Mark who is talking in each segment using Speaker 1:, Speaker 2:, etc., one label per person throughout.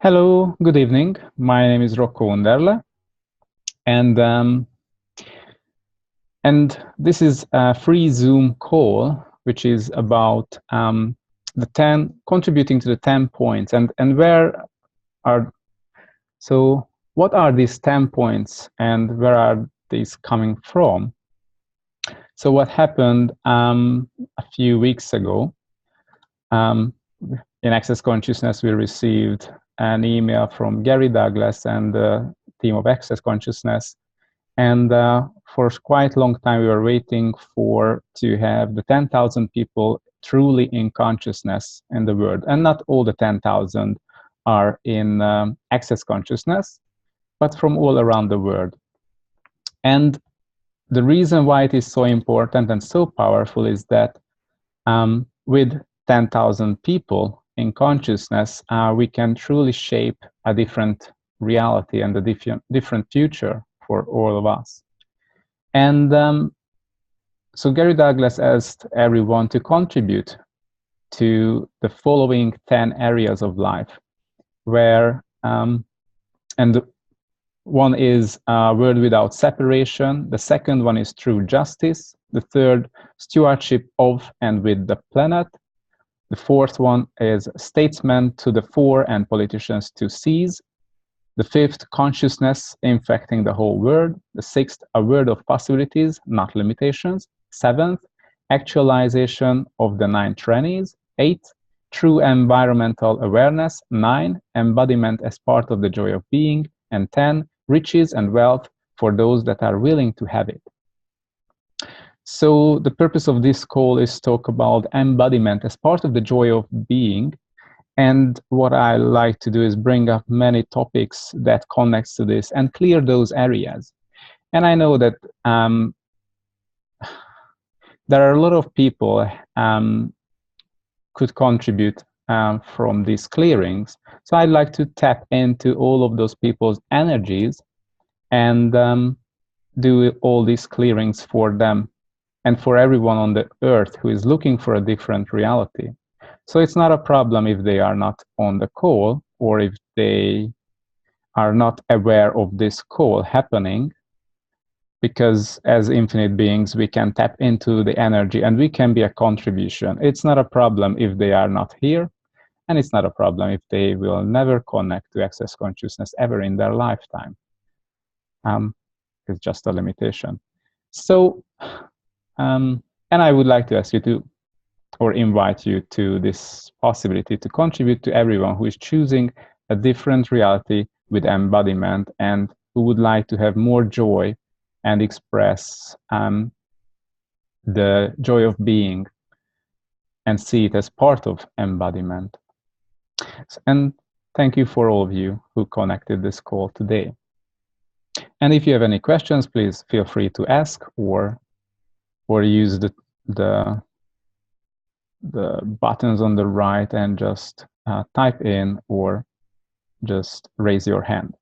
Speaker 1: Hello, good evening. My name is Rocco Underle, and this is a free Zoom call, which is about the 10 contributing to the 10 points, and where are what are these 10 points, and where are these coming from? So what happened a few weeks ago? In Access Consciousness, we received an email from Gary Douglas and the team of Access Consciousness. And for quite a long time, we were waiting to have the 10,000 people truly in consciousness in the world. And not all the 10,000 are in Access Consciousness, but from all around the world. And the reason why it is so important and so powerful is that with 10,000 people in consciousness, we can truly shape a different reality and a different future for all of us. And so Gary Douglas asked everyone to contribute to the following 10 areas of life, where, and one is a world without separation, the second one is true justice, the third, stewardship of and with the planet, the fourth one is statesmen to the fore and politicians to seize. The fifth, consciousness infecting the whole world. The sixth, a world of possibilities, not limitations. Seventh, actualization of the 9 trainees. 8, true environmental awareness. 9, embodiment as part of the joy of being. And 10, riches and wealth for those that are willing to have it. So the purpose of this call is to talk about embodiment as part of the joy of being. And what I like to do is bring up many topics that connects to this and clear those areas. And I know that there are a lot of people could contribute from these clearings. So I'd like to tap into all of those people's energies and do all these clearings for them and for everyone on the earth who is looking for a different reality. So it's not a problem if they are not on the call or if they are not aware of this call happening, because as infinite beings, we can tap into the energy and we can be a contribution. It's not a problem if they are not here, and it's not a problem if they will never connect to Access Consciousness ever in their lifetime. It's just a limitation. So, and I would like to ask you to, or invite you to this possibility to contribute to everyone who is choosing a different reality with embodiment and who would like to have more joy and express the joy of being and see it as part of embodiment. And thank you for all of you who connected this call today. And if you have any questions, please feel free to ask or use the buttons on the right and just type in or just raise your hand.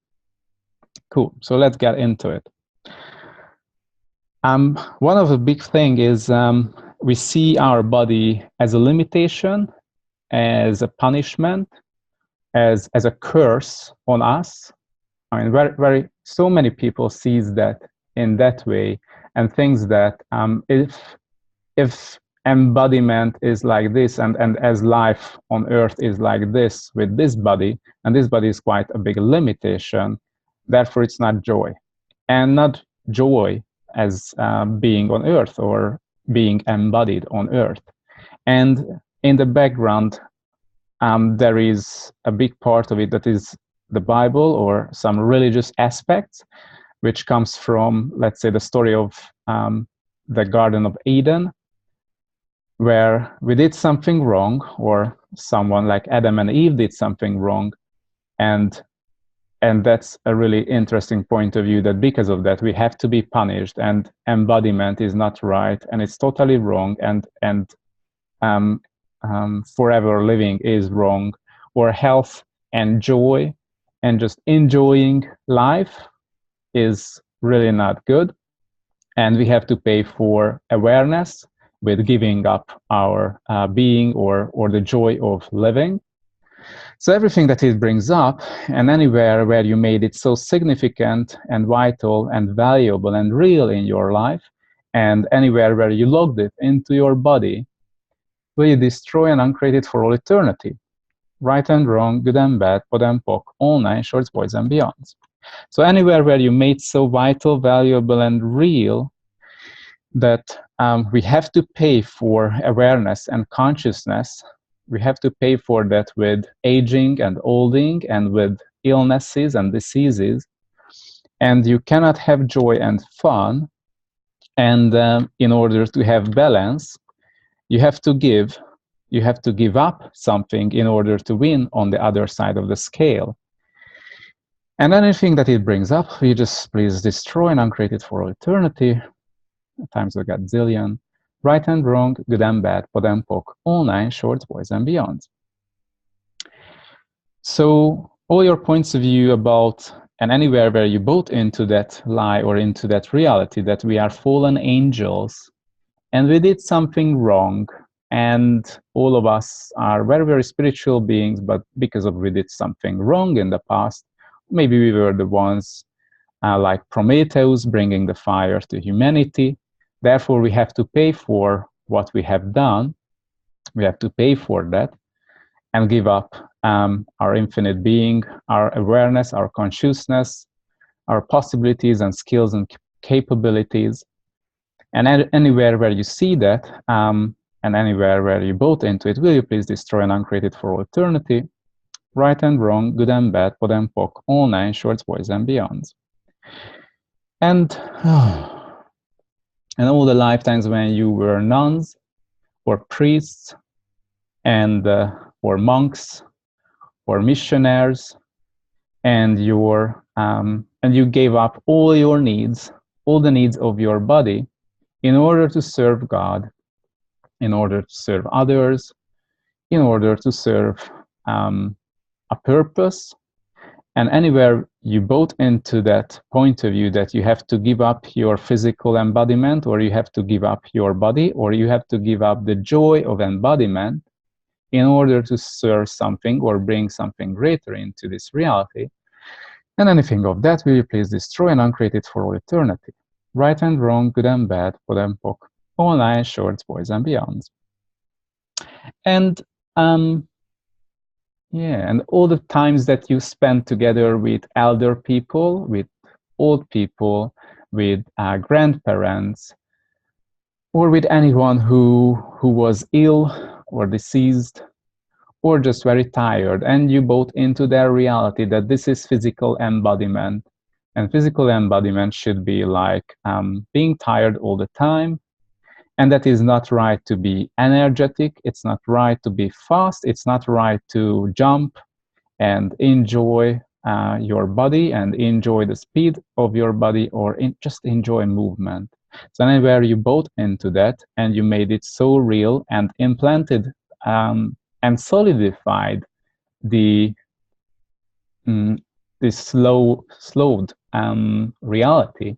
Speaker 1: Cool. So let's get into it. One of the big thing is we see our body as a limitation, as a punishment, as a curse on us. I mean, so many people sees that in that way and thinks that if embodiment is like this and as life on earth is like this with this body, and this body is quite a big limitation, therefore it's not joy. And not joy as being on earth or being embodied on earth. And in the background, there is a big part of it that is the Bible or some religious aspects, which comes from, let's say, the story of the Garden of Eden, where we did something wrong, or someone like Adam and Eve did something wrong, and that's a really interesting point of view, that because of that we have to be punished, and embodiment is not right, and it's totally wrong, and forever living is wrong, or health and joy and just enjoying life is really not good, and we have to pay for awareness with giving up our being or the joy of living. So everything that it brings up, and anywhere where you made it so significant and vital and valuable and real in your life, and anywhere where you logged it into your body, will you destroy and uncreate it for all eternity? Right and wrong, good and bad, pod and poc, all nine shorts, boys and beyonds. So anywhere where you made so vital, valuable, and real that we have to pay for awareness and consciousness, we have to pay for that with aging and olding and with illnesses and diseases, and you cannot have joy and fun, and in order to have balance, you have to give up something in order to win on the other side of the scale. And anything that it brings up, we just please destroy and uncreate it for all eternity, times a gazillion, right and wrong, good and bad, pod and poc, all nine shorts, boys and beyond. So all your points of view about, and anywhere where you bought into that lie or into that reality that we are fallen angels and we did something wrong, and all of us are very, very spiritual beings, but because of we did something wrong in the past, maybe we were the ones like Prometheus bringing the fire to humanity. Therefore, we have to pay for what we have done. We have to pay for that and give up our infinite being, our awareness, our consciousness, our possibilities and skills and capabilities. And anywhere where you see that, and anywhere where you bought into it, will you please destroy and uncreate it for all eternity? Right and wrong, good and bad, pod and poc, all nine shorts, boys and beyonds. And all the lifetimes when you were nuns or priests and or monks or missionaries, and you gave up all your needs, all the needs of your body, in order to serve God, in order to serve others, in order to serve a purpose. And anywhere you bought into that point of view that you have to give up your physical embodiment, or you have to give up your body, or you have to give up the joy of embodiment in order to serve something or bring something greater into this reality, and anything of that will you please destroy and uncreate it for all eternity. Right and wrong, good and bad, pod and poc, all nine shorts, boys and beyonds. And yeah, and all the times that you spend together with elder people, with old people, with grandparents, or with anyone who was ill or deceased, or just very tired, and you bought into their reality that this is physical embodiment, and physical embodiment should be like being tired all the time, and that is not right to be energetic, it's not right to be fast, it's not right to jump and enjoy your body and enjoy the speed of your body, or just enjoy movement. So anywhere you bought into that and you made it so real and implanted and solidified the this slowed reality,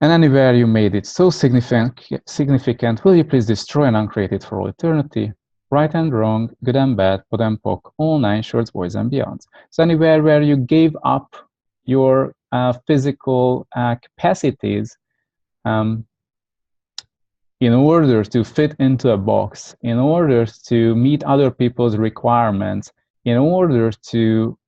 Speaker 1: and anywhere you made it so significant, will you please destroy and uncreate it for all eternity? Right and wrong, good and bad, pod and poc, all nine shorts, boys and beyonds. So anywhere where you gave up your physical capacities in order to fit into a box, in order to meet other people's requirements, in order to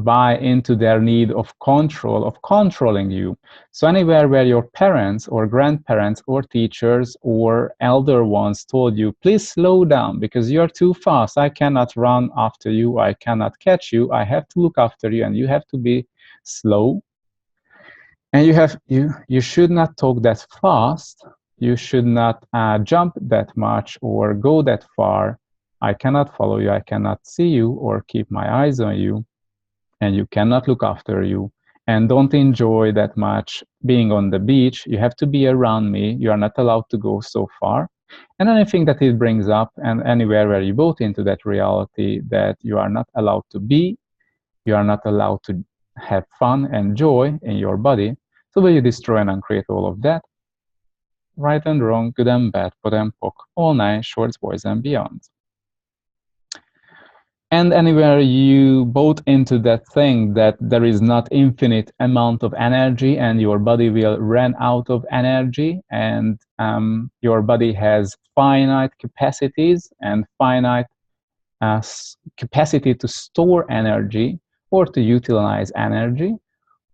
Speaker 1: buy into their need of control, of controlling you. So anywhere where your parents or grandparents or teachers or elder ones told you, please slow down because you're too fast, I cannot run after you, I cannot catch you, I have to look after you and you have to be slow. And you should not talk that fast, you should not jump that much or go that far. I cannot follow you, I cannot see you or keep my eyes on you, and you cannot look after you, and don't enjoy that much being on the beach. You have to be around me, you are not allowed to go so far. And anything that it brings up, and anywhere where you bought into that reality that you are not allowed to be, you are not allowed to have fun and joy in your body, so will you destroy and uncreate all of that? Right and wrong, good and bad, pod and poc, all nine shorts, boys and beyond. And anywhere you bought into that thing that there is not infinite amount of energy and your body will run out of energy, and your body has finite capacities and finite capacity to store energy or to utilize energy,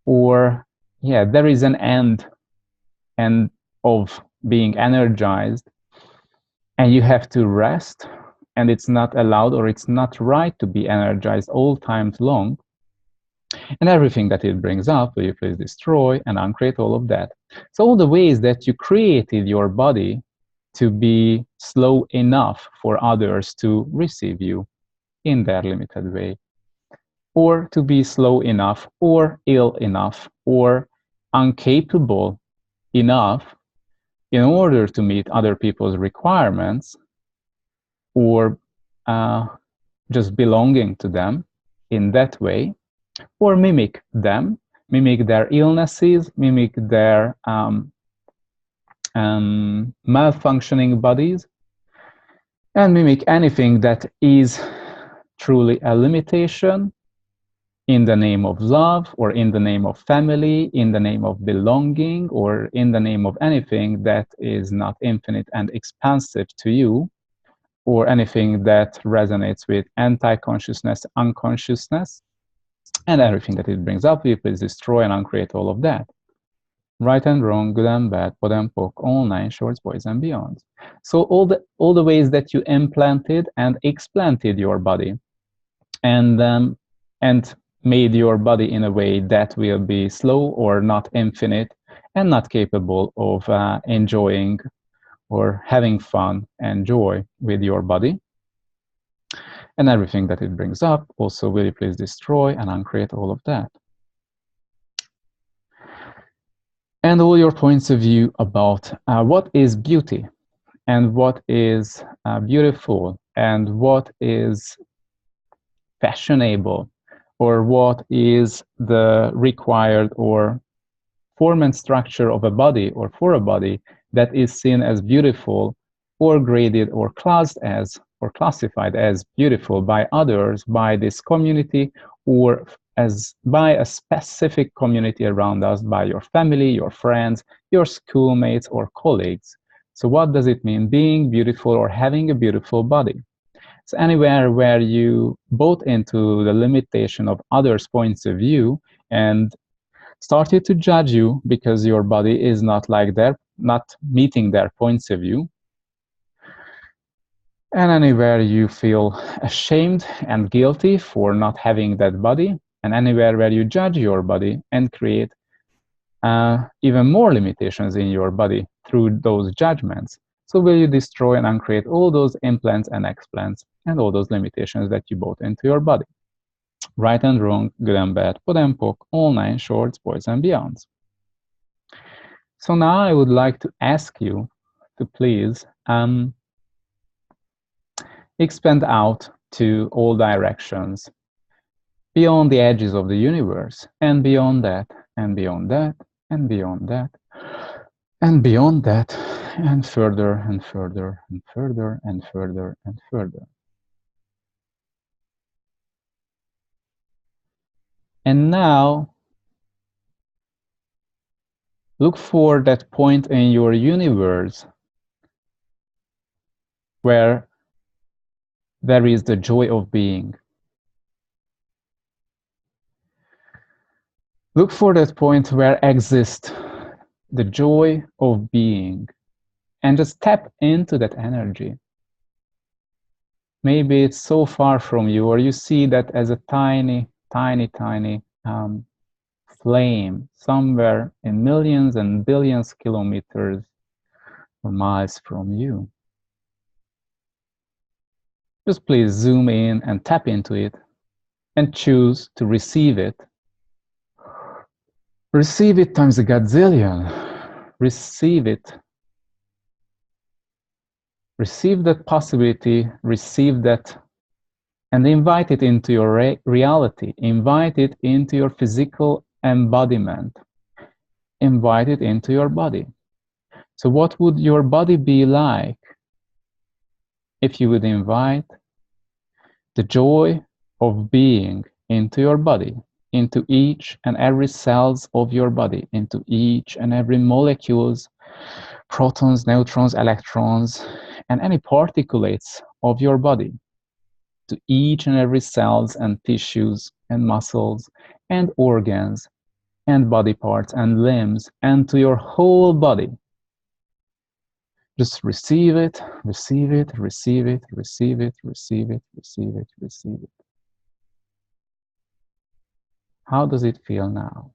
Speaker 1: or yeah, there is an end of being energized and you have to rest, and it's not allowed or it's not right to be energized all times long, and everything that it brings up, will you please destroy and uncreate all of that. So all the ways that you created your body to be slow enough for others to receive you in their limited way, or to be slow enough or ill enough or incapable enough in order to meet other people's requirements, or just belonging to them in that way, or mimic them, mimic their illnesses, mimic their malfunctioning bodies, and mimic anything that is truly a limitation in the name of love, or in the name of family, in the name of belonging, or in the name of anything that is not infinite and expansive to you, or anything that resonates with anti-consciousness, unconsciousness, and everything that it brings up, we please destroy and uncreate all of that. Right and wrong, good and bad, pod and poc, all nine shorts, boys and beyonds. So all the ways that you implanted and explanted your body, and made your body in a way that will be slow or not infinite and not capable of enjoying or having fun and joy with your body, and everything that it brings up, also will you please destroy and uncreate all of that. And all your points of view about what is beauty and what is beautiful and what is fashionable, or what is the required or form and structure of a body or for a body that is seen as beautiful or graded or classed as or classified as beautiful by others, by this community, or as by a specific community around us, by your family, your friends, your schoolmates or colleagues. So what does it mean being beautiful or having a beautiful body? So anywhere where you bought into the limitation of others' points of view and started to judge you because your body is not like their, not meeting their points of view, and anywhere you feel ashamed and guilty for not having that body, and anywhere where you judge your body and create even more limitations in your body through those judgments. So will you destroy and uncreate all those implants and explants and all those limitations that you bought into your body? Right and wrong, good and bad, pod and poc, all nine shorts, boys and beyonds. So now I would like to ask you to please expand out to all directions, beyond the edges of the universe, and beyond that, and beyond that, and beyond that, and beyond that, and further and further and further and further and further. And now look for that point in your universe where there is the joy of being. Look for that point where exists the joy of being, and just tap into that energy. Maybe it's so far from you, or you see that as a tiny, tiny, tiny flame somewhere in millions and billions kilometers or miles from you. Just please zoom in and tap into it and choose to receive it. Receive it times a gazillion. Receive it. Receive that possibility, receive that, and invite it into your reality. Invite it into your physical embodiment. Invite it into your body. So what would your body be like if you would invite the joy of being into your body, into each and every cells of your body, into each and every molecules, protons, neutrons, electrons, and any particulates of your body, to each and every cells and tissues and muscles and organs and body parts and limbs, and to your whole body. Just receive it, receive it, receive it, receive it, receive it, receive it, receive it. How does it feel now?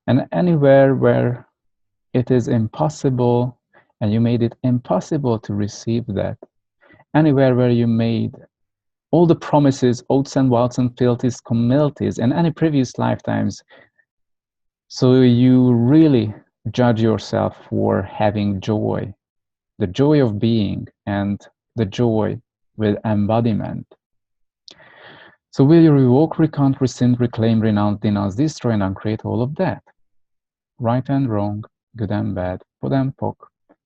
Speaker 1: And anywhere where it is impossible, and you made it impossible to receive that, anywhere where you made all the promises, oaths and vows and fealties, communities in any previous lifetimes, so you really judge yourself for having joy, the joy of being and the joy with embodiment. So will you revoke, recount, rescind, reclaim, renounce, denounce, destroy, and uncreate all of that? Right and wrong, good and bad, pod and poc,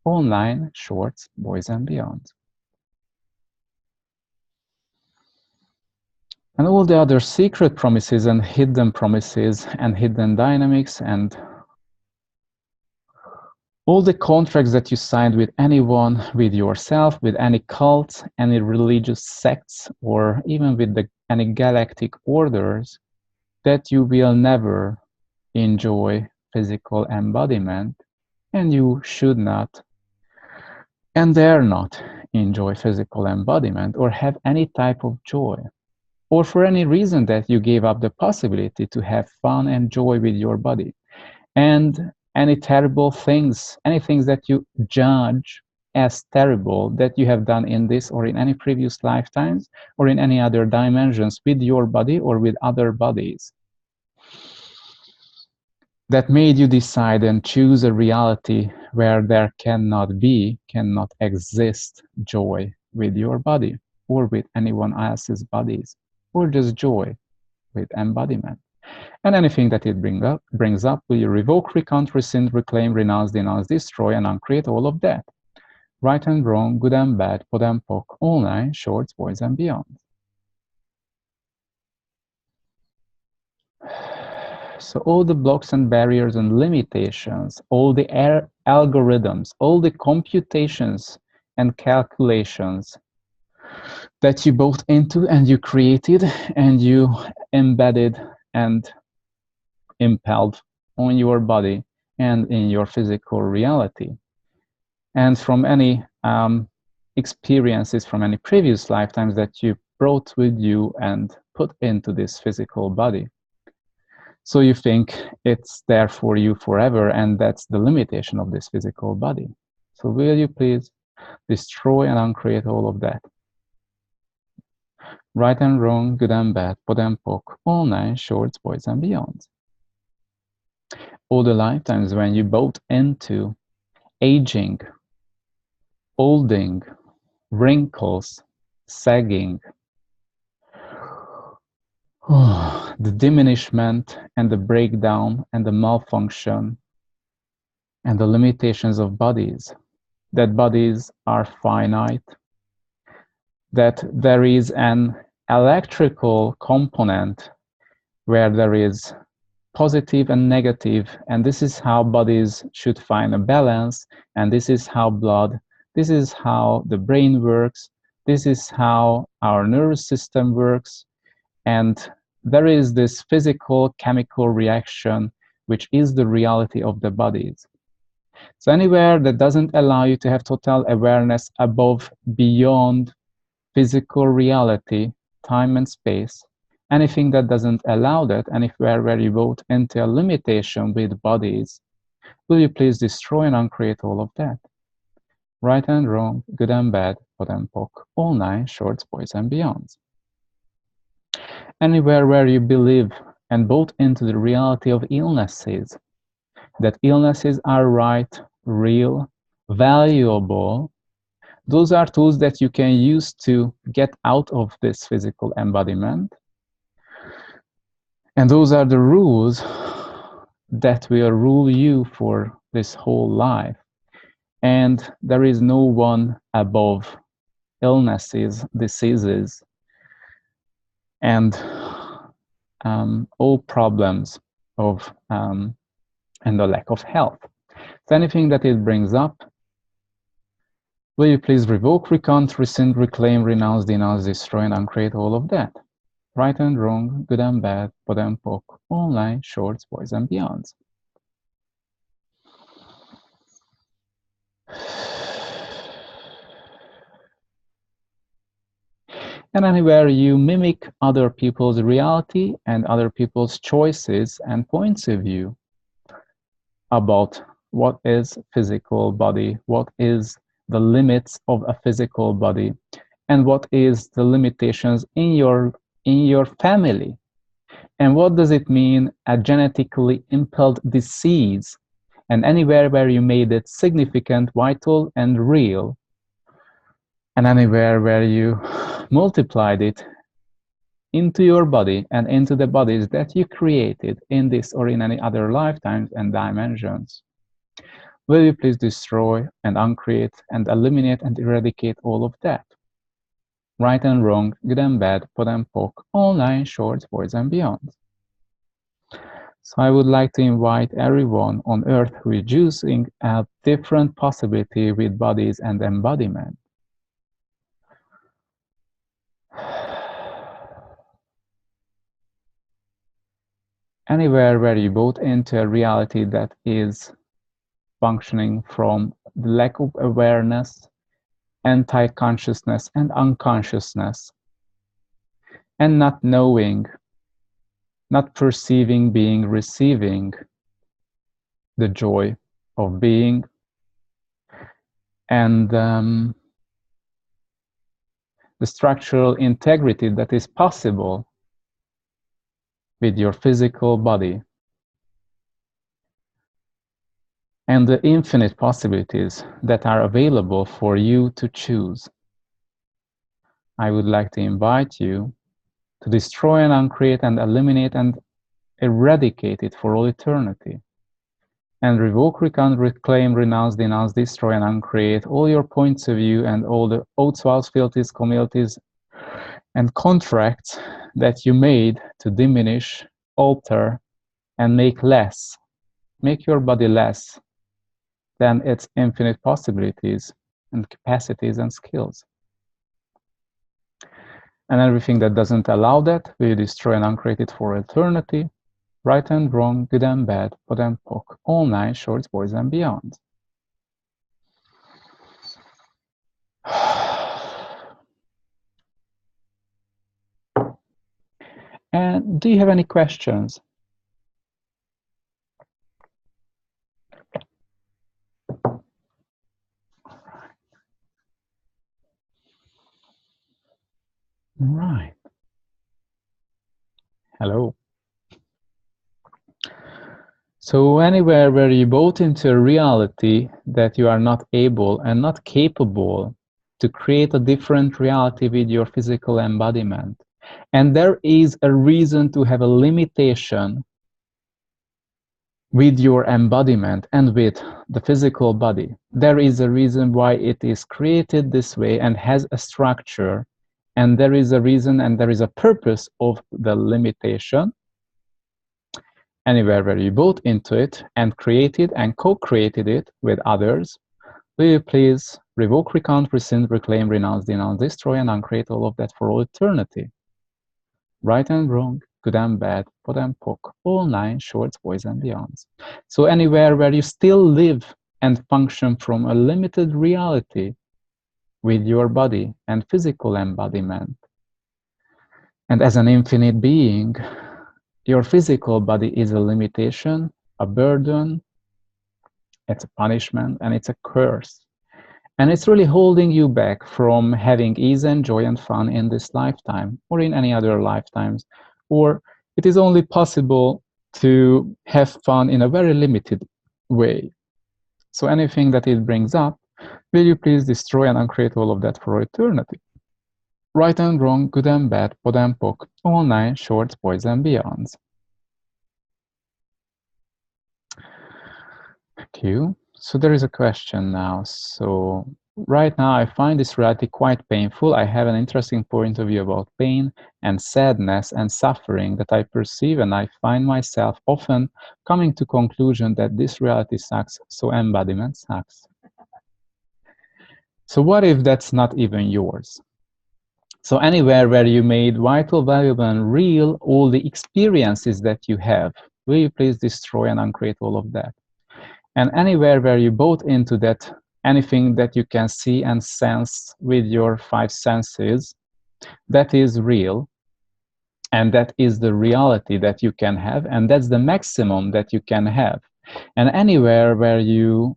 Speaker 1: online, shorts, boys and beyond. And all the other secret promises and hidden promises and hidden dynamics and all the contracts that you signed with anyone, with yourself, with any cult, any religious sects, or even with any galactic orders, that you will never enjoy physical embodiment, and you should not and dare not enjoy physical embodiment or have any type of joy, or for any reason that you gave up the possibility to have fun and joy with your body. And any terrible things, any things that you judge as terrible that you have done in this or in any previous lifetimes or in any other dimensions with your body or with other bodies, that made you decide and choose a reality where there cannot exist joy with your body or with anyone else's bodies, or just joy with embodiment. And anything that it brings up, will you revoke, recount, rescind, reclaim, renounce, denounce, destroy, and uncreate all of that? Right and wrong, good and bad, pod and poc, online, shorts, boys and beyond. So all the blocks and barriers and limitations, all the algorithms, all the computations and calculations that you bought into and you created and you embedded and impelled on your body and in your physical reality. And from any experiences from any previous lifetimes that you brought with you and put into this physical body. So you think it's there for you forever, and that's the limitation of this physical body. So will you please destroy and uncreate all of that? Right and wrong, good and bad, pod and poc, all nine shorts, boys and beyond. All the lifetimes when you bought into aging, olding, wrinkles, sagging, the diminishment and the breakdown and the malfunction and the limitations of bodies, that bodies are finite, that there is an electrical component where there is positive and negative, and this is how bodies should find a balance, and this is how this is how the brain works, this is how our nervous system works, and there is this physical chemical reaction which is the reality of the bodies. So anywhere that doesn't allow you to have total awareness above, beyond physical reality, time and space, anything that doesn't allow that, anywhere where you vote into a limitation with bodies, will you please destroy and uncreate all of that? Right and wrong, good and bad, pod and poc, all nine shorts, boys and beyonds. Anywhere where you believe and vote into the reality of illnesses, that illnesses are right, real, valuable, Those are tools that you can use to get out of this physical embodiment. And those are the rules that will rule you for this whole life. And there is no one above illnesses, diseases, and all problems of and the lack of health. So anything that it brings up, will you please revoke, recant, rescind, reclaim, renounce, denounce, destroy, and uncreate all of that? Right and wrong, good and bad, pod and poc, online, shorts, boys and beyonds. And anywhere you mimic other people's reality and other people's choices and points of view about what is physical body, what is the limits of a physical body, and what is the limitations in your family, and what does it mean a genetically impelled disease, and anywhere where you made it significant, vital, and real, and anywhere where you multiplied it into your body and into the bodies that you created in this or in any other lifetimes and dimensions. Will you please destroy and uncreate and eliminate and eradicate all of that? Right and wrong, good and bad, pod and poc, online, shorts, boys and beyond. So I would like to invite everyone on earth who is using a different possibility with bodies and embodiment. Anywhere where you both enter a reality that is functioning from the lack of awareness, anti-consciousness and unconsciousness, and not knowing, not perceiving, being, receiving the joy of being, and the structural integrity that is possible with your physical body, and the infinite possibilities that are available for you to choose. I would like to invite you to destroy and uncreate and eliminate and eradicate it for all eternity. And revoke, recant, reclaim, renounce, denounce, destroy, and uncreate all your points of view and all the oaths, vows, fealties, communities, and contracts that you made to diminish, alter, and make less. Make your body less than its infinite possibilities and capacities and skills. And everything that doesn't allow that, will destroy and uncreate it for eternity. Right and wrong, good and bad, pod and poc, all nine shorts, boys and beyond. And do you have any questions? Right. Hello. So anywhere where you both into a reality that you are not able and not capable to create a different reality with your physical embodiment, and there is a reason to have a limitation with your embodiment and with the physical body. There is a reason why it is created this way and has a structure, and there is a reason and there is a purpose of the limitation. Anywhere where you both into it and created and co-created it with others, will you please revoke, recant, rescind, reclaim, renounce, denounce, destroy, and uncreate all of that for all eternity? Right and wrong, good and bad, pod and poc, all nine shorts, boys and beyonds. So anywhere where you still live and function from a limited reality with your body and physical embodiment, and as an infinite being, your physical body is a limitation, a burden, it's a punishment, and it's a curse. And it's really holding you back from having ease and joy and fun in this lifetime or in any other lifetimes. Or it is only possible to have fun in a very limited way. So anything that it brings up, Will you please destroy and uncreate all of that for eternity? Right and wrong, good and bad, pod and poc, all nine shorts, boys and beyonds. Thank you. So there is a question now. So right now I find this reality quite painful. I have an interesting point of view about pain and sadness and suffering that I perceive, and I find myself often coming to conclusion that this reality sucks, so embodiment sucks. So what if that's not even yours? So anywhere where you made vital, valuable, and real all the experiences that you have, will you please destroy and uncreate all of that? And anywhere where you bought into that, anything that you can see and sense with your five senses, that is real, and that is the reality that you can have, and that's the maximum that you can have. And anywhere where you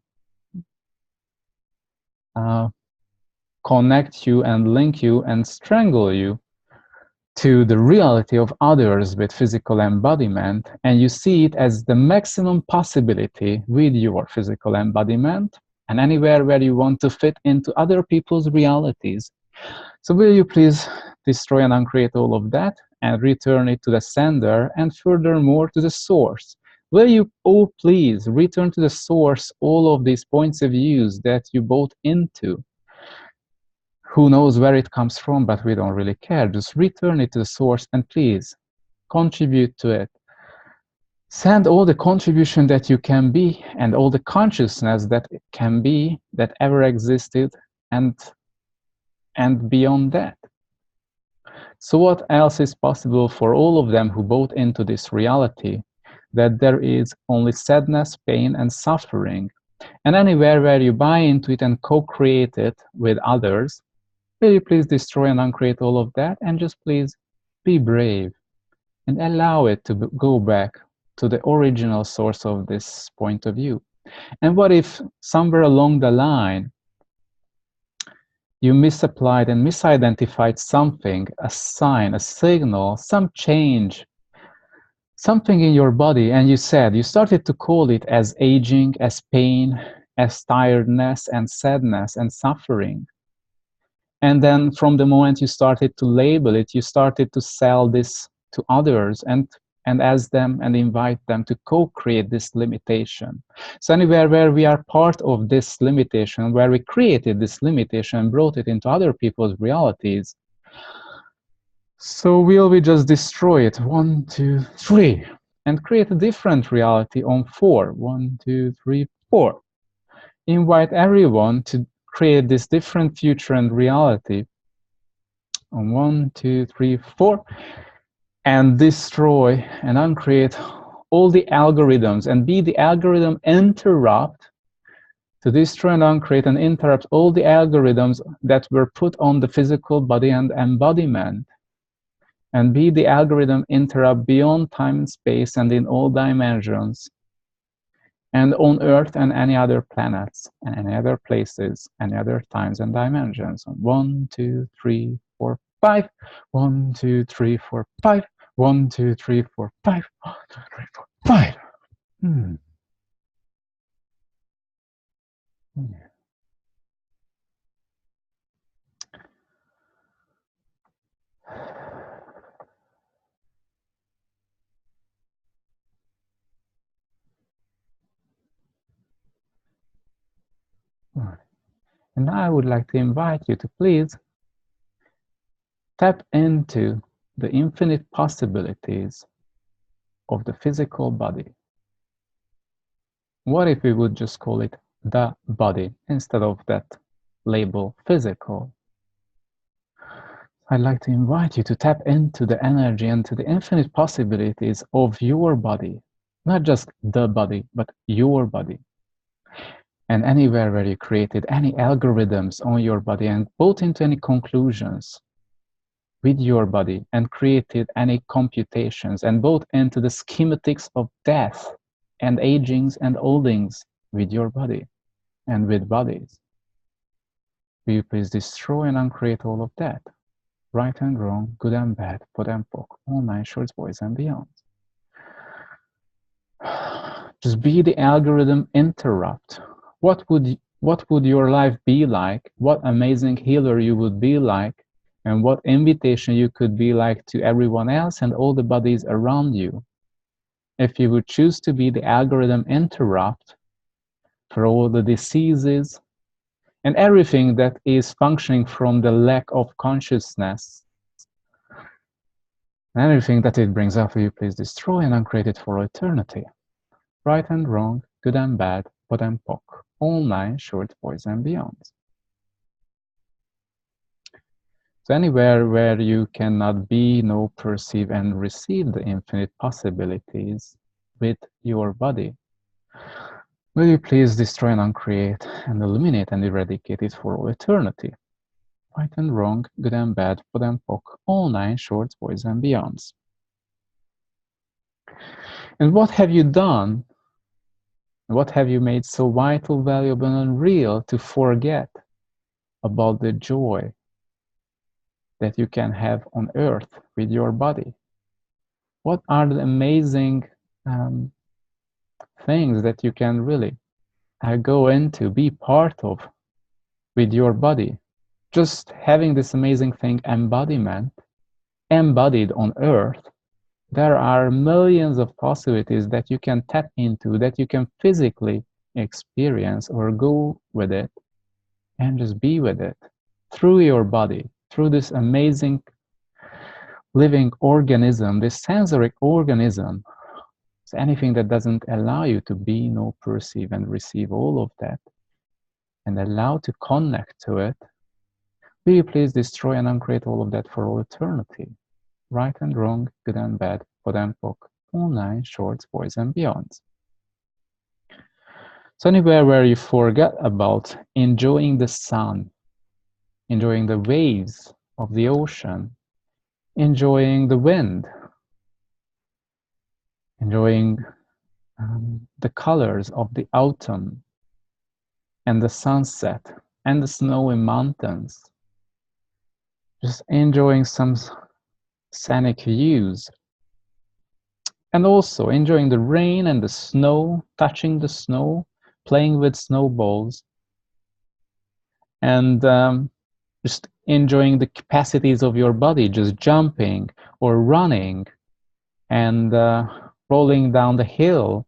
Speaker 1: connect you and link you and strangle you to the reality of others with physical embodiment, and you see it as the maximum possibility with your physical embodiment, and anywhere where you want to fit into other people's realities. So will you please destroy and uncreate all of that and return it to the sender, and furthermore to the source? Will you, oh please, return to the source all of these points of views that you bought into? Who knows where it comes from, but we don't really care. Just return it to the source and please contribute to it. Send all the contribution that you can be and all the consciousness that can be, that ever existed, and beyond that. So what else is possible for all of them who bought into this reality, that there is only sadness, pain, and suffering? And anywhere where you buy into it and co-create it with others, will you please destroy and uncreate all of that, and just please be brave and allow it to go back to the original source of this point of view? And what if somewhere along the line you misapplied and misidentified something, a sign, a signal, some change, something in your body, and you started to call it as aging, as pain, as tiredness and sadness and suffering. And then from the moment you started to label it, you started to sell this to others and ask them and invite them to co-create this limitation. So anywhere where we are part of this limitation, where we created this limitation and brought it into other people's realities, so will we just destroy it? 1, 2, 3, and create a different reality on 4. 1, 2, 3, 4. Invite everyone to create this different future and reality on 1, 2, 3, 4, and destroy and uncreate all the algorithms and be the algorithm interrupt to destroy and uncreate and interrupt all the algorithms that were put on the physical body and embodiment, and be the algorithm interrupt beyond time and space and in all dimensions, and on Earth and any other planets and any other places, any other times and dimensions. 1, 2, 3, 4, 5. 1, 2, 3, 4, 5. 1, 2, 3, 4, 5. 1, 2, 3, 4, 5. And now I would like to invite you to please tap into the infinite possibilities of the physical body. What if we would just call it the body instead of that label physical? I'd like to invite you to tap into the energy and to the infinite possibilities of your body, not just the body, but your body. And anywhere where you created any algorithms on your body and brought into any conclusions with your body and created any computations and brought into the schematics of death and agings and oldings with your body and with bodies, will you please destroy and uncreate all of that? Right and wrong, good and bad, pod and poc, all nine shorts, boys and beyond. Just be the algorithm interrupt. What would what would your life be like? What amazing healer you would be like? And what invitation you could be like to everyone else and all the bodies around you? If you would choose to be the algorithm interrupt for all the diseases and everything that is functioning from the lack of consciousness, and everything that it brings up for you, please destroy and uncreate it for eternity. Right and wrong, good and bad, pot and pock, all nine short boys and beyonds. So anywhere where you cannot be, know, perceive, and receive the infinite possibilities with your body, will you please destroy and uncreate and eliminate and eradicate it for all eternity? Right and wrong, good and bad, pot and pock, all nine shorts, boys and beyonds. And what have you done? What have you made so vital, valuable, and real to forget about the joy that you can have on earth with your body? What are the amazing things that you can really go into, be part of with your body? Just having this amazing thing, embodiment, embodied on earth, there are millions of possibilities that you can tap into, that you can physically experience or go with it and just be with it through your body, through this amazing living organism, this sensoric organism. So anything that doesn't allow you to be, know, perceive, and receive all of that, and allow to connect to it, will you please destroy and uncreate all of that for all eternity? Right and wrong, good and bad, pot and pock, all nine shorts, boys and beyonds. So anywhere where you forget about enjoying the sun, enjoying the waves of the ocean, enjoying the wind, enjoying the colors of the autumn and the sunset and the snowy mountains, just enjoying some scenic views, and also enjoying the rain and the snow, touching the snow, playing with snowballs, and just enjoying the capacities of your body, just jumping or running and rolling down the hill,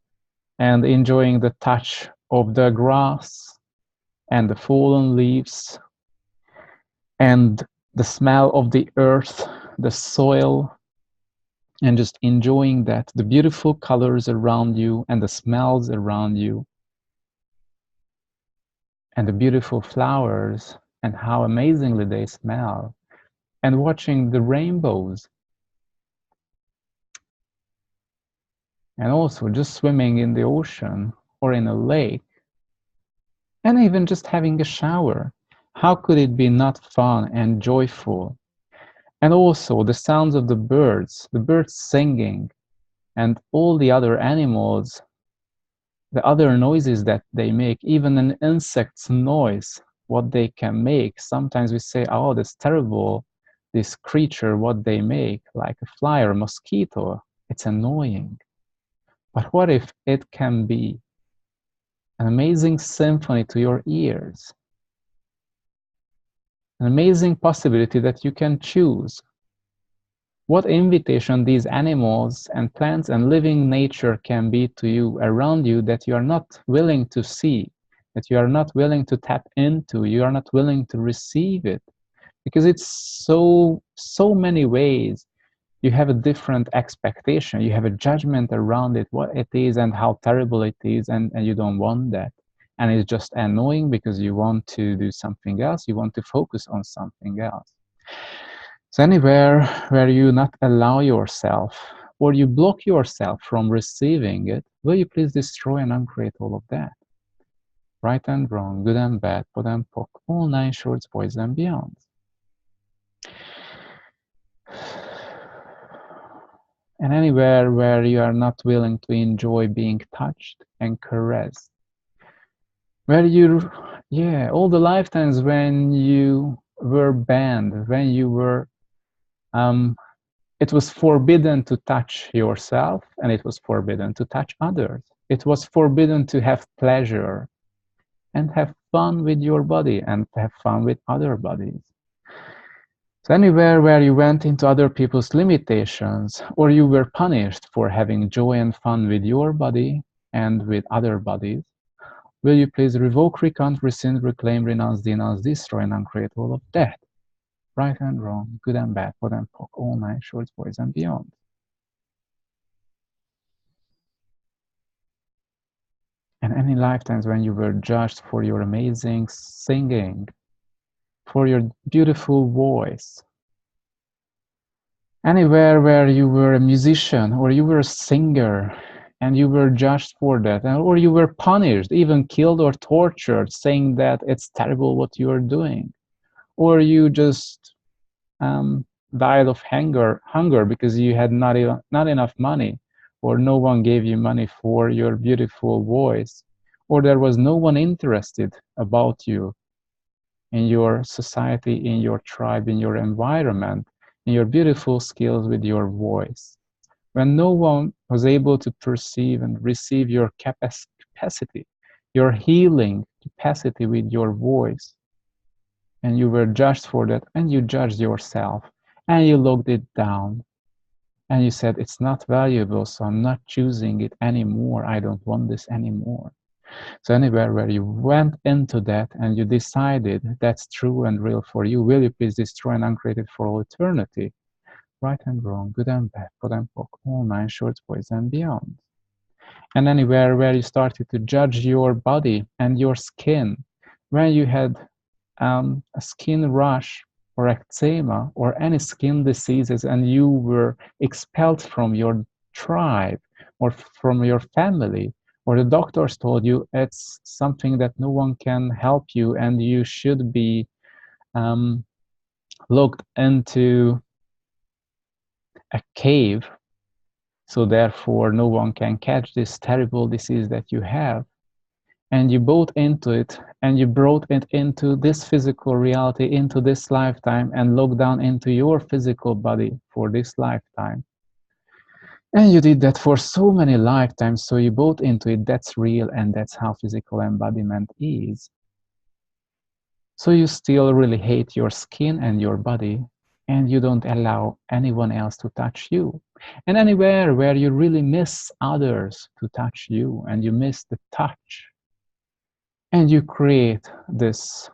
Speaker 1: and enjoying the touch of the grass and the fallen leaves and the smell of the earth, the soil, and just enjoying that, the beautiful colors around you and the smells around you and the beautiful flowers and how amazingly they smell, and watching the rainbows, and also just swimming in the ocean or in a lake, and even just having a shower. How could it be not fun and joyful? And also the sounds of the birds singing, and all the other animals, the other noises that they make, even an insect's noise, what they can make. Sometimes we say, oh, that's terrible, this creature, what they make, like a fly or a mosquito, it's annoying. But what if it can be an amazing symphony to your ears? An amazing possibility that you can choose. What invitation these animals and plants and living nature can be to you around you that you are not willing to see, that you are not willing to tap into, you are not willing to receive it. Because it's so many ways. You have a different expectation, you have a judgment around it, what it is and how terrible it is, and you don't want that. And it's just annoying because you want to do something else, you want to focus on something else. So anywhere where you not allow yourself or you block yourself from receiving it, will you please destroy and uncreate all of that? Right and wrong, good and bad, pot and pock, all nine shorts, boys and beyonds. And anywhere where you are not willing to enjoy being touched and caressed, where you, all the lifetimes when you were banned, when you were, it was forbidden to touch yourself and it was forbidden to touch others. It was forbidden to have pleasure and have fun with your body and to have fun with other bodies. So anywhere where you went into other people's limitations, or you were punished for having joy and fun with your body and with other bodies, will you please revoke, recant, rescind, reclaim, renounce, denounce, destroy, and uncreate all of that? Right and wrong, good and bad, POD and POC, all nine shorts, boys and beyond. And any lifetimes when you were judged for your amazing singing, for your beautiful voice, anywhere where you were a musician or you were a singer and you were judged for that, or you were punished, even killed or tortured, saying that it's terrible what you are doing, or you just died of hunger because you had not enough money, or no one gave you money for your beautiful voice, or there was no one interested about you in your society, in your tribe, in your environment, in your beautiful skills with your voice. When no one was able to perceive and receive your capacity, your healing capacity with your voice, and you were judged for that, and you judged yourself, and you looked it down, and you said, it's not valuable, so I'm not choosing it anymore. I don't want this anymore. So anywhere where you went into that and you decided that's true and real for you, will you please destroy and uncreate it for all eternity? Right and wrong, good and bad, POD and POC, all nine shorts, boys and beyond. And anywhere where you started to judge your body and your skin, when you had a skin rash or eczema or any skin diseases, and you were expelled from your tribe or from your family, or the doctors told you it's something that no one can help you and you should be looked into a cave, so therefore no one can catch this terrible disease that you have, and you bought into it and you brought it into this physical reality, into this lifetime, and looked down into your physical body for this lifetime. And you did that for so many lifetimes, so you bought into it, that's real, and that's how physical embodiment is. So you still really hate your skin and your body, and you don't allow anyone else to touch you. And anywhere where you really miss others to touch you, and you miss the touch, and you create this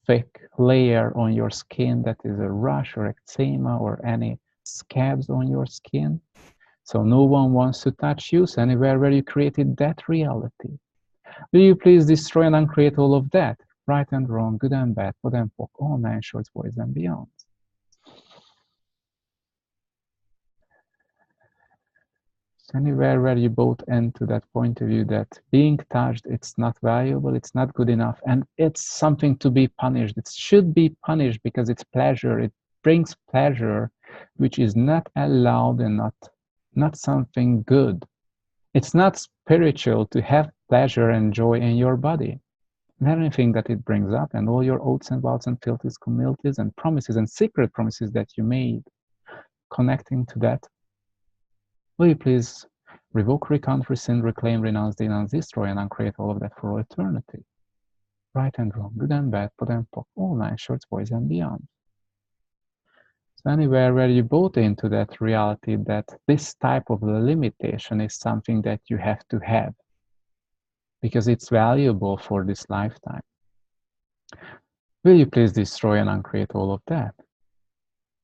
Speaker 1: thick layer on your skin that is a rash or eczema or any scabs on your skin, so no one wants to touch you. So anywhere where you created that reality, will you please destroy and uncreate all of that? Right and wrong, good and bad, POD and POC, all nine shorts, boys and beyond. So anywhere where you bought into that point of view that being touched, it's not valuable, it's not good enough, and it's something to be punished. It should be punished because it's pleasure. It brings pleasure, which is not allowed and not something good. It's not spiritual to have pleasure and joy in your body. And anything that it brings up, and all your oaths and vows and filthies, communities and promises and secret promises that you made connecting to that, will you please revoke, recount, rescind, reclaim, renounce, denounce, destroy, and uncreate all of that for all eternity? Right and wrong, good and bad, POD and POC, all nine shorts, boys and beyond. So anywhere where you bought into that reality that this type of limitation is something that you have to have because it's valuable for this lifetime, will you please destroy and uncreate all of that?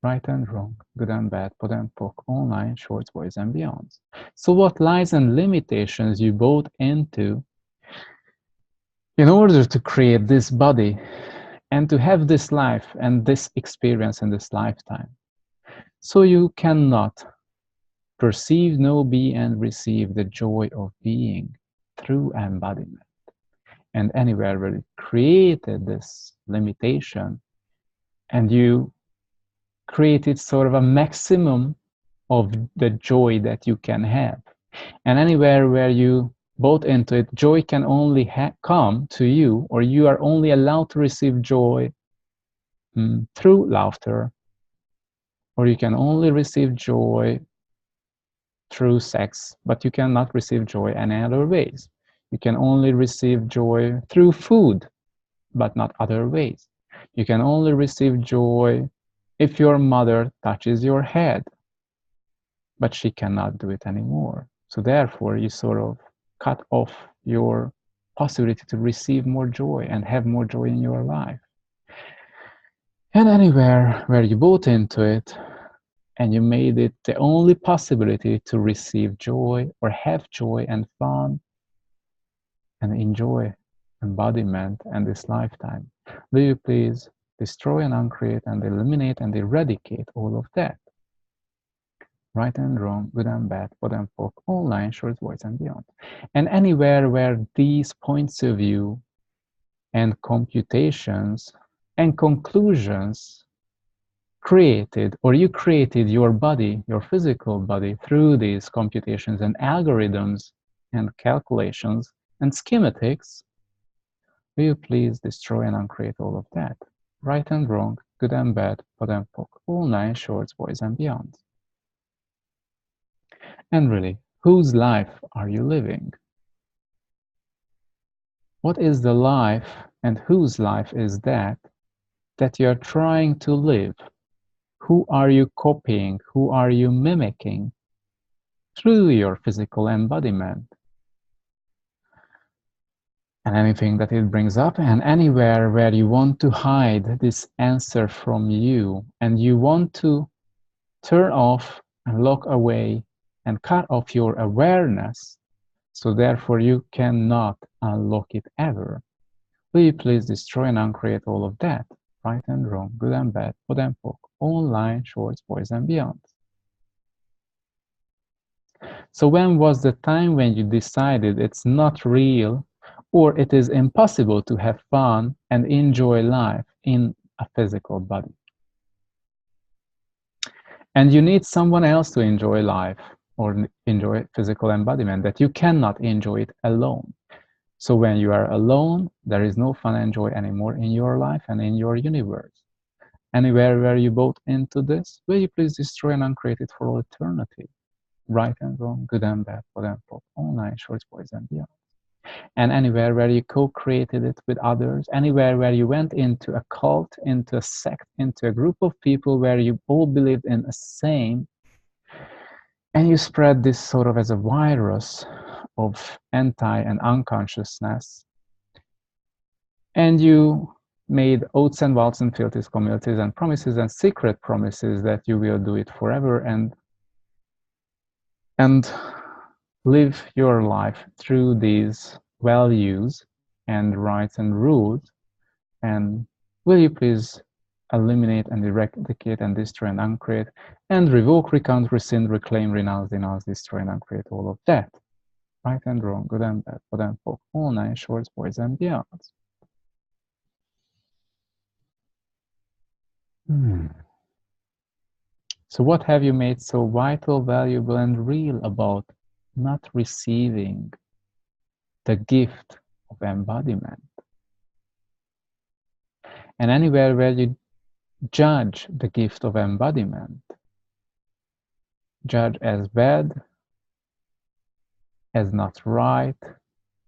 Speaker 1: Right and wrong, good and bad, POD and POC, all nine shorts, boys and beyonds. So what lies and limitations you bought into in order to create this body and to have this life and this experience in this lifetime? So you cannot perceive, know, be, and receive the joy of being through embodiment. And anywhere where you created this limitation and you created sort of a maximum of the joy that you can have. And anywhere where you bought into it, joy can only come to you, or you are only allowed to receive joy through laughter, or you can only receive joy through sex, but you cannot receive joy any other ways. You can only receive joy through food, but not other ways. You can only receive joy if your mother touches your head, but she cannot do it anymore. So therefore, you sort of cut off your possibility to receive more joy and have more joy in your life. And anywhere where you bought into it and you made it the only possibility to receive joy or have joy and fun and enjoy embodiment and this lifetime, will you please destroy and uncreate and eliminate and eradicate all of that? Right and wrong, good and bad, pod and poc, online, short, voice, and beyond. And anywhere where these points of view and computations and conclusions created, or you created your body, your physical body, through these computations and algorithms and calculations and schematics, will you please destroy and uncreate all of that? Right and wrong, good and bad, pod and poc, all 9 shorts, boys, and beyond. And really, whose life are you living? What is the life and whose life is that you're trying to live? Who are you copying? Who are you mimicking through your physical embodiment? And anything that it brings up, and anywhere where you want to hide this answer from you, and you want to turn off and lock away and cut off your awareness, so therefore you cannot unlock it ever. Will you please destroy and uncreate all of that? Right and wrong, good and bad, pod and poc, online, shorts, boys, and beyond. So when was the time when you decided it's not real, or it is impossible to have fun and enjoy life in a physical body? And you need someone else to enjoy life or enjoy physical embodiment, that you cannot enjoy it alone. So when you are alone, there is no fun and joy anymore in your life and in your universe. Anywhere where you bought into this, will you please destroy and uncreate it for all eternity? Right and wrong, good and bad, pod and poc, online, shorts, boys, and beyond. And anywhere where you co-created it with others, anywhere where you went into a cult, into a sect, into a group of people where you all believed in the same, and you spread this sort of as a virus of anti and unconsciousness, and you made oaths and vows and fealties, communities and promises and secret promises that you will do it forever and live your life through these values and rights and rules. And will you please eliminate and eradicate and destroy and uncreate and revoke, recount, rescind, reclaim, renounce, denounce, destroy and uncreate all of that? Right and wrong, good and bad, pod and poc, all 9 shorts, boys, and beyond. So what have you made so vital, valuable, and real about not receiving the gift of embodiment? And anywhere where you judge the gift of embodiment, judge as bad, as not right,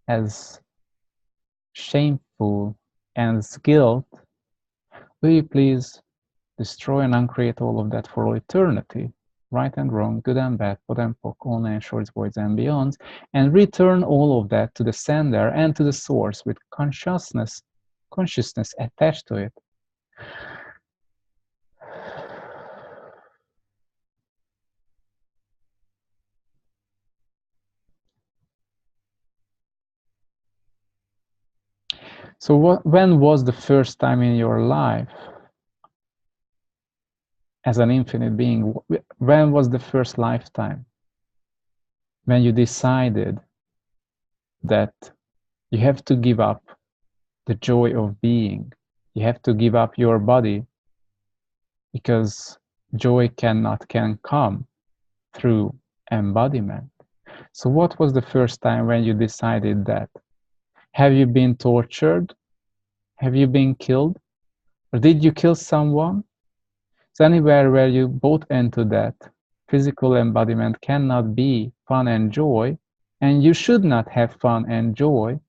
Speaker 1: as shameful, as guilt, will you please destroy and uncreate all of that for all eternity? Right and wrong, good and bad, pod and poc, all 9 shorts, voids, and beyonds, and return all of that to the sender and to the source with consciousness attached to it. So when was the first time in your life as an infinite being, when was the first lifetime when you decided that you have to give up the joy of being, you have to give up your body, because joy can come through embodiment? So what was the first time when you decided that? Have you been tortured? Have you been killed? Or did you kill someone? So anywhere where you bought into that physical embodiment cannot be fun and joy, and you should not have fun and joy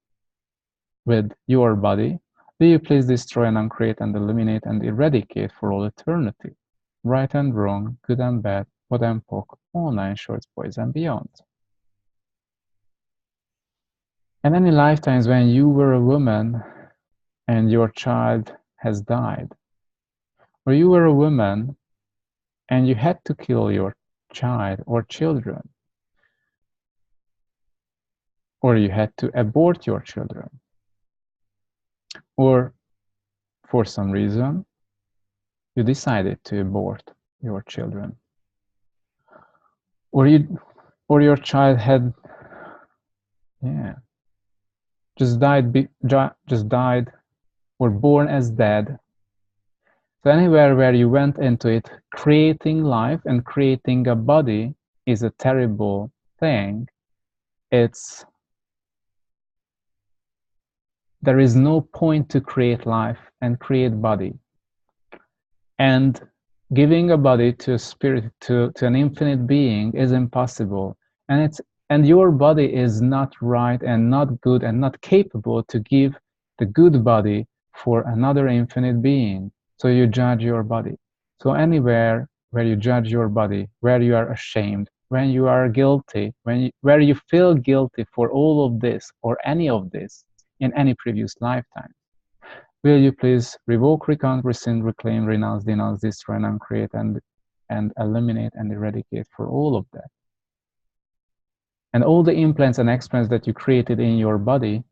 Speaker 1: with your body, will you please destroy and uncreate and eliminate and eradicate for all eternity? Right and wrong, good and bad, POD and POC, all 9 shorts, boys and beyond. And any lifetimes when you were a woman and your child has died, or you were a woman and you had to kill your child or children, or you had to abort your children, or for some reason you decided to abort your children, or your child had just died or born as dead. So anywhere where you went into it, creating life and creating a body is a terrible thing. There is no point to create life and create body. And giving a body to a spirit, to an infinite being is impossible. And your body is not right and not good and not capable to give the good body for another infinite being. So you judge your body. So anywhere where you judge your body, where you are ashamed, when you are guilty, where you feel guilty for all of this or any of this in any previous lifetime, will you please revoke, recount, rescind, reclaim, renounce, denounce, destroy, and uncreate, and eliminate and eradicate for all of that? And all the implants and explants that you created in your body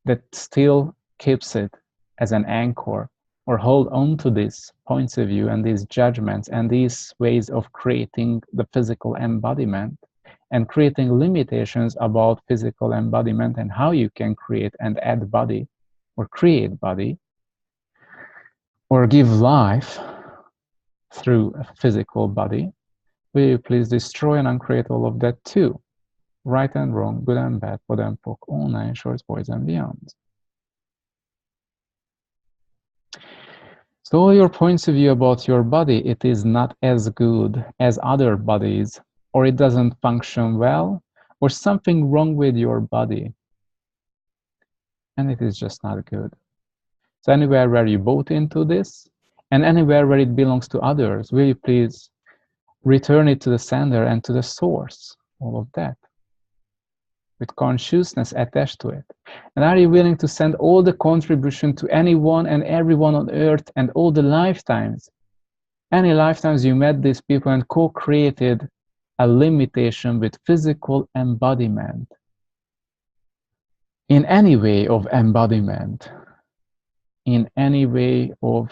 Speaker 1: that still keeps it as an anchor or hold on to these points of view and these judgments and these ways of creating the physical embodiment and creating limitations about physical embodiment and how you can create and add body or create body or give life through a physical body, will you please destroy and uncreate all of that too? Right and wrong, good and bad, POD and POC, all 9 shorts, boys and beyond. So all your points of view about your body, it is not as good as other bodies, or it doesn't function well, or something wrong with your body, and it is just not good. So anywhere where you bought into this, and anywhere where it belongs to others, will you please return it to the sender and to the source, all of that, with consciousness attached to it? And are you willing to send all the contribution to anyone and everyone on earth and all the lifetimes? Any lifetimes you met these people and co-created a limitation with physical embodiment, in any way of embodiment, in any way of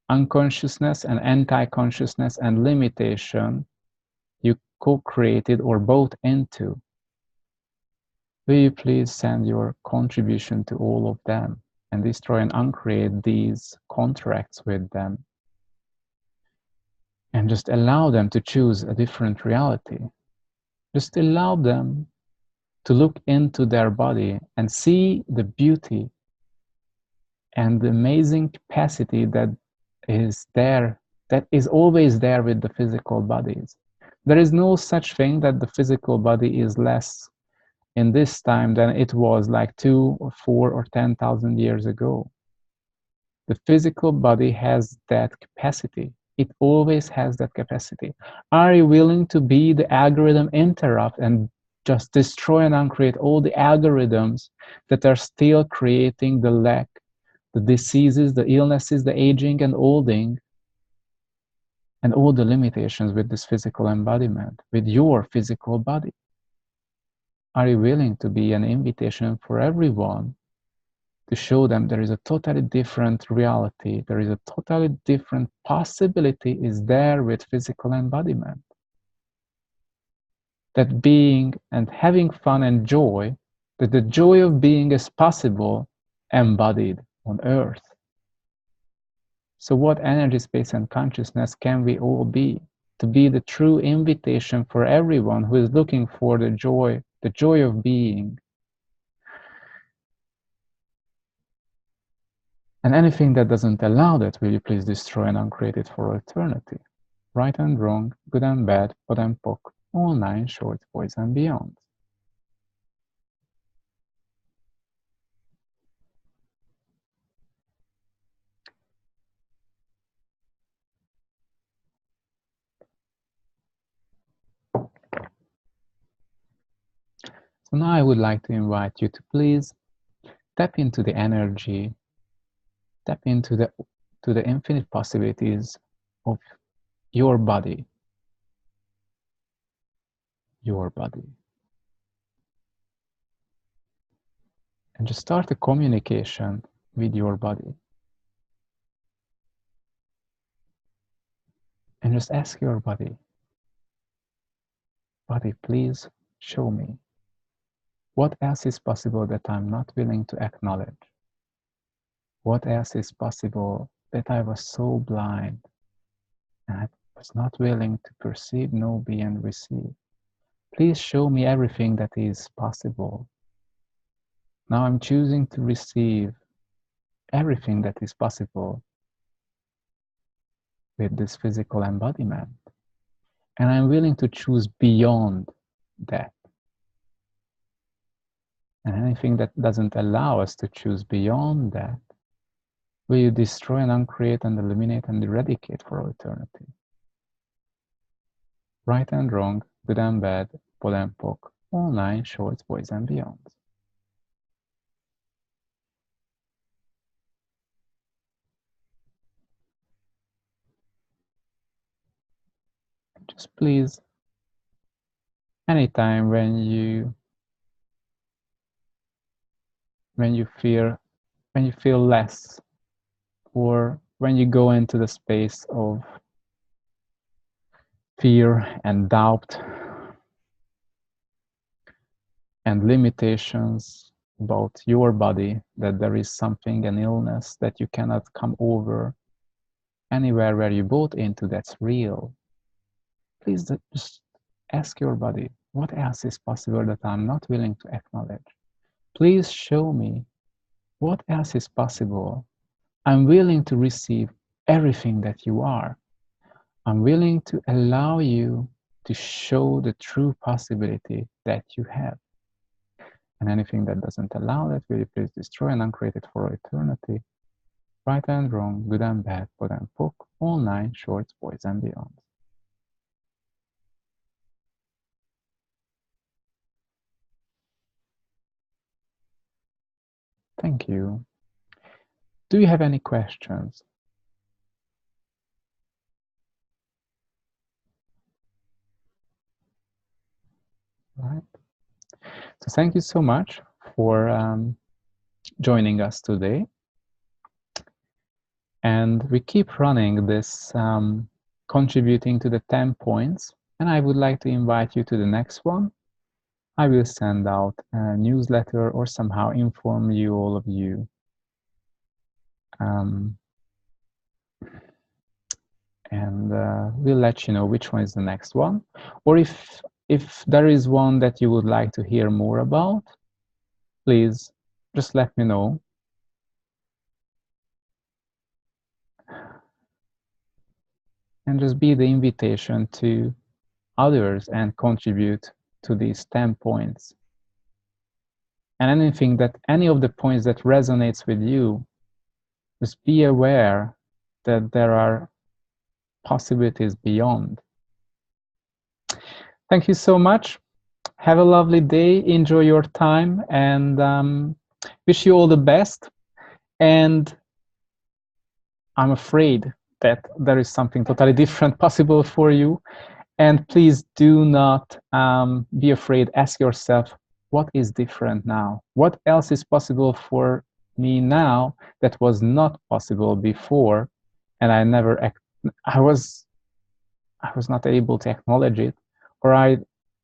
Speaker 1: unconsciousness and anti-consciousness and limitation you co-created or bought into, will you please send your contribution to all of them and destroy and uncreate these contracts with them and just allow them to choose a different reality. Just allow them to look into their body and see the beauty and the amazing capacity that is there, that is always there with the physical bodies. There is no such thing that the physical body is less in this time than it was like 2 or 4 or 10,000 years ago. The physical body has that capacity. It always has that capacity. Are you willing to be the algorithm interrupt and just destroy and uncreate all the algorithms that are still creating the lack, the diseases, the illnesses, the aging and olding, and all the limitations with this physical embodiment, with your physical body? Are you willing to be an invitation for everyone to show them there is a totally different reality, there is a totally different possibility is there with physical embodiment? That being and having fun and joy, that the joy of being is possible embodied on earth. So what energy, space, and consciousness can we all be to be the true invitation for everyone who is looking for the joy of being? And anything that doesn't allow that, will you please destroy and uncreate it for eternity? Right and wrong, good and bad, POD and POC, all 9 shorts, boys and beyond. So now I would like to invite you to please tap into the energy, tap into the infinite possibilities of your body, and just start a communication with your body. And just ask your body, please show me what else is possible that I'm not willing to acknowledge. What else is possible that I was so blind and I was not willing to perceive, know, be, and receive. Please show me everything that is possible. Now I'm choosing to receive everything that is possible with this physical embodiment. And I'm willing to choose beyond that. And anything that doesn't allow us to choose beyond that, will you destroy and uncreate and eliminate and eradicate for all eternity? Right and wrong, good and bad, pod and poc, all 9 shorts, boys and beyonds. Just please, anytime when you feel less, or when you go into the space of fear and doubt and limitations about your body, that there is something, an illness that you cannot come over, anywhere where you bought into that's real, please just ask your body, what else is possible that I'm not willing to acknowledge? Please show me what else is possible. I'm willing to receive everything that you are. I'm willing to allow you to show the true possibility that you have. And anything that doesn't allow that, will you please destroy and uncreate it for eternity? Right and wrong, good and bad, pod and poc, all 9 shorts, boys and beyond. Thank you. Do you have any questions? Right. So thank you so much for joining us today. And we keep running this contributing to the 10 points. And I would like to invite you to the next one. I will send out a newsletter or somehow inform you, all of you. And we'll let you know which one is the next one. Or if there is one that you would like to hear more about, please just let me know. And just be the invitation to others and contribute to these 10 points. And anything that, any of the points that resonates with you, just be aware that there are possibilities beyond. Thank you so much. Have a lovely day. Enjoy your time, and wish you all the best. And I'm afraid that there is something totally different possible for you. And please do not be afraid. Ask yourself, what is different now? What else is possible for me now that was not possible before? And I was not able to acknowledge it, or I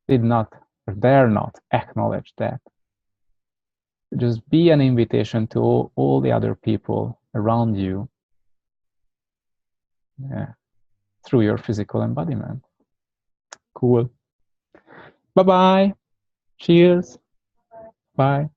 Speaker 1: did not, or dare not acknowledge that. Just be an invitation to all the other people around you, through your physical embodiment. Cool. Bye-bye. Cheers. Bye.